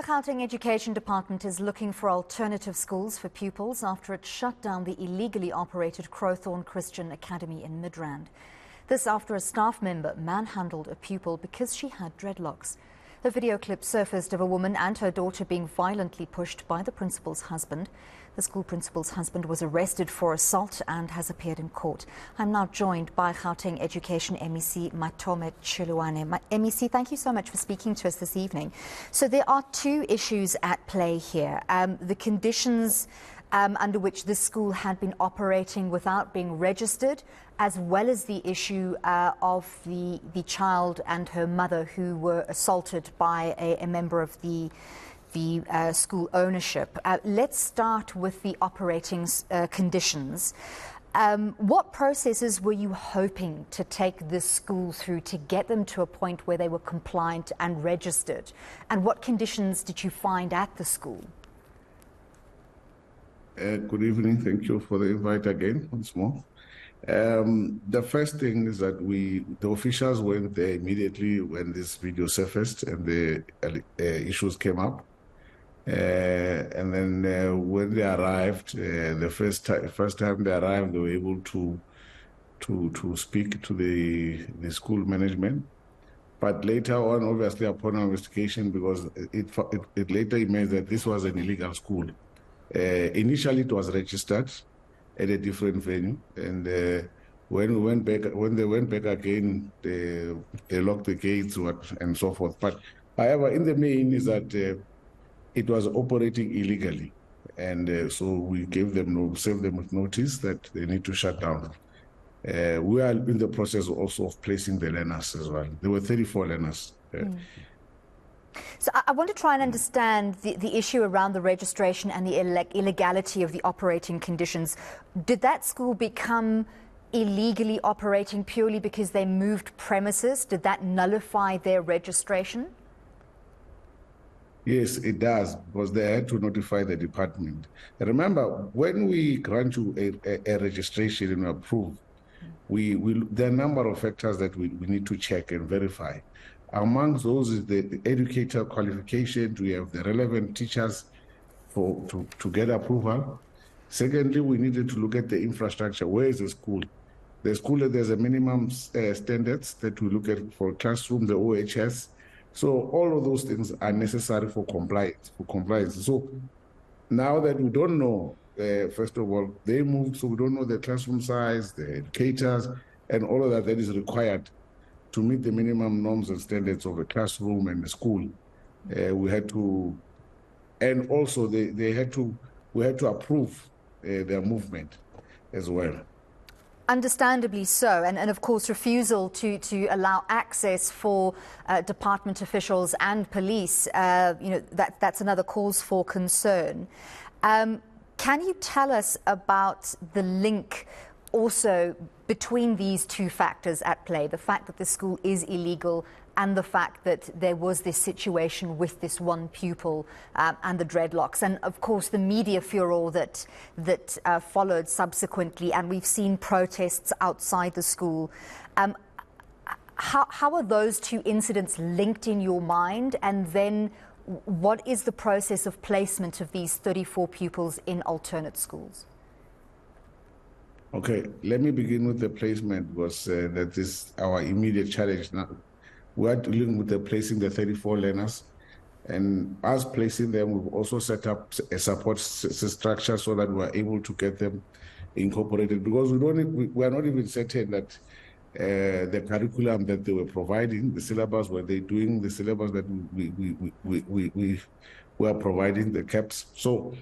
Gauteng Education Department is looking for alternative schools for pupils after it shut down the illegally operated Crowthorne Christian Academy in Midrand. This after a staff member manhandled a pupil because she had dreadlocks. A video clip surfaced of a woman and her daughter being violently pushed by the principal's husband. The school principal's husband was arrested for assault and has appeared in court. I'm now joined by Gauteng Education MEC Matome Chiloane. MEC, thank you so much for speaking to us this evening. So there are two issues at play here. The conditions under which this school had been operating without being registered, as well as the issue of the child and her mother who were assaulted by a member of the school ownership. Let's start with the operating conditions. What processes were you hoping to take this school through to get them to a point where they were compliant and registered? And what conditions did you find at the school? Good evening. Thank you for the invite again once more. The first thing is that the officials went there immediately when this video surfaced and the issues came up. And then when they arrived, the first time they arrived, they were able to speak to the school management. But later on, obviously, upon investigation, because it later emerged that this was an illegal school. Initially, it was registered at a different venue, and when they went back again, they locked the gates and so forth. But however, in the main is that it was operating illegally, and so we served them with notice that they need to shut down. We are in the process also of placing the learners as well. There were 34 learners. So I want to try and understand the issue around the registration and the illegality of the operating conditions. Did that school become illegally operating purely because they moved premises? Did that nullify their registration? Yes, it does, because they had to notify the department. Remember, when we grant you a registration and approve, there are a number of factors that we need to check and verify. Among those is the educator qualification. We have the relevant teachers to get approval. Secondly, we needed to look at the infrastructure. Where is the school? The school, there's a minimum standards that we look at for classroom, the OHS. So all of those things are necessary for compliance. So now that we don't know, first of all, they moved, so we don't know the classroom size, the educators, and all of that is required to meet the minimum norms and standards of a classroom and a school. We had to, and also we had to approve their movement as well. Understandably so, and of course refusal to allow access for department officials and police, that's another cause for concern. Can you tell us about the link also between these two factors at play, the fact that the school is illegal and the fact that there was this situation with this one pupil and the dreadlocks, and of course the media furor that followed subsequently, and we've seen protests outside the school. How are those two incidents linked in your mind, and then what is the process of placement of these 34 pupils in alternate schools? Okay, let me begin with the placement, because that is our immediate challenge now. We are dealing with placing the 34 learners, and as placing them, we've also set up a support structure so that we're able to get them incorporated, because we are not even certain that the curriculum that they were providing, the syllabus, were they doing the syllabus that we were providing, the CAPS. So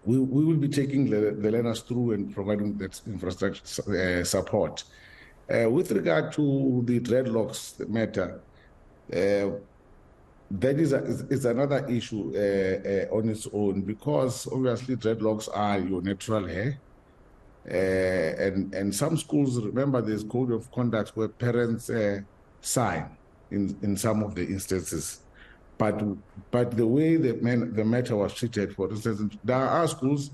we will be taking the learners through and providing that infrastructure support. With regard to the dreadlocks matter, that is another issue on its own, because obviously dreadlocks are your natural hair. And some schools, remember, there's code of conduct where parents sign in some of the instances. But the way the matter was treated, for instance, there are schools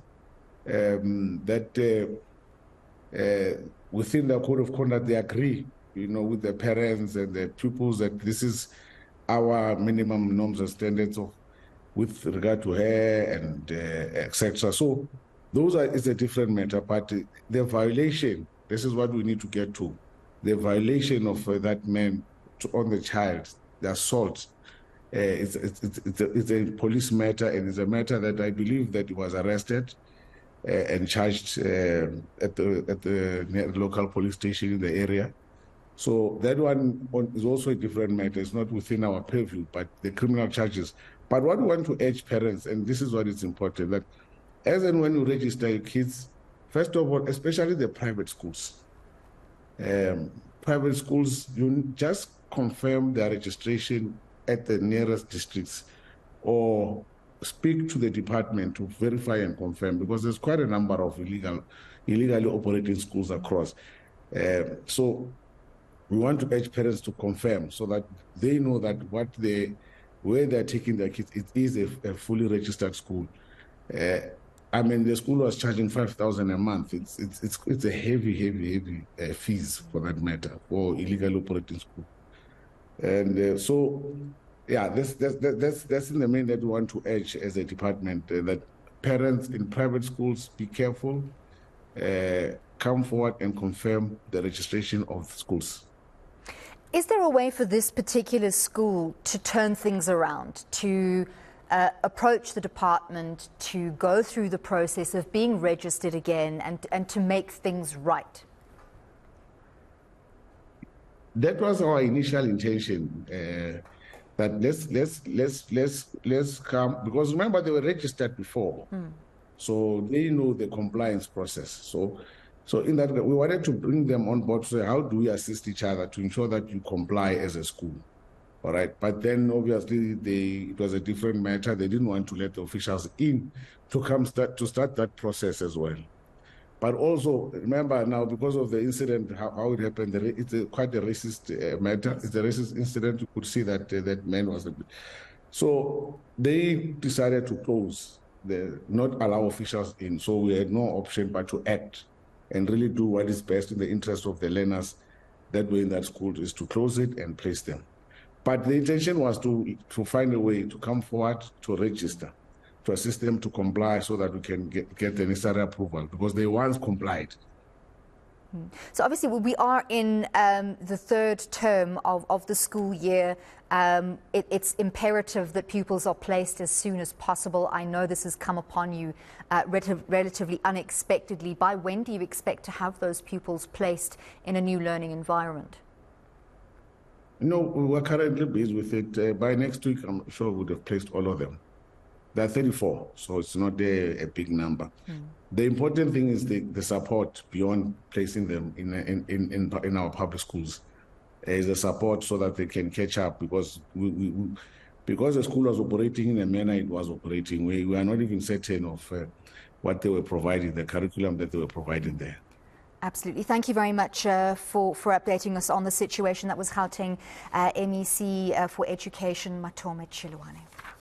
that within the code of conduct, they agree, with the parents and the pupils that this is our minimum norms and standards of with regard to her and etc. So those is a different matter, but the violation, this is what we need to get to. The violation of that man on the child, the assault, it's a police matter, and it's a matter that I believe that he was arrested and charged at the local police station in the area. So that one is also a different matter. It's not within our purview, but the criminal charges. But what we want to urge parents, and this is what is important, that as and when you register your kids, first of all, especially the private schools, you just confirm their registration at the nearest districts, or speak to the department to verify and confirm, because there's quite a number of illegally operating schools across. So we want to urge parents to confirm so that they know that where they're taking their kids, it is a fully registered school. I mean, the school was charging 5,000 a month. It's a heavy fees for that matter for illegal operating school. And so, yeah, that's in the main that we want to urge as a department, that parents in private schools be careful, come forward and confirm the registration of schools. Is there a way for this particular school to turn things around, to approach the department, to go through the process of being registered again and to make things right? That was our initial intention, that let's come, because remember they were registered before, so they know the compliance process. So in that, we wanted to bring them on board. So how do we assist each other to ensure that you comply as a school? All right. But then obviously it was a different matter. They didn't want to let the officials in to start that process as well. But also remember now, because of the incident, how it happened, it's quite a racist matter. It's a racist incident. You could see that that man was. So they decided to close, not allow officials in. So we had no option but to act and really do what is best in the interest of the learners that were in that school, is to close it and place them. But the intention was to find a way to come forward to register, to assist them to comply so that we can get the necessary approval, because they once complied. So obviously we are in the third term of the school year. It's imperative that pupils are placed as soon as possible. I know this has come upon you relatively unexpectedly. By when do you expect to have those pupils placed in a new learning environment? No, we're currently busy with it. By next week, I'm sure we would have placed all of them. There are 34, so it's not a big number. The important thing is the support beyond placing them in our public schools. Is the support so that they can catch up, because because the school was operating in a manner it was operating, we are not even certain of what they were providing, the curriculum that they were providing there. Absolutely. Thank you very much for updating us on the situation. That was Gauteng MEC for Education, Matome Chiloane.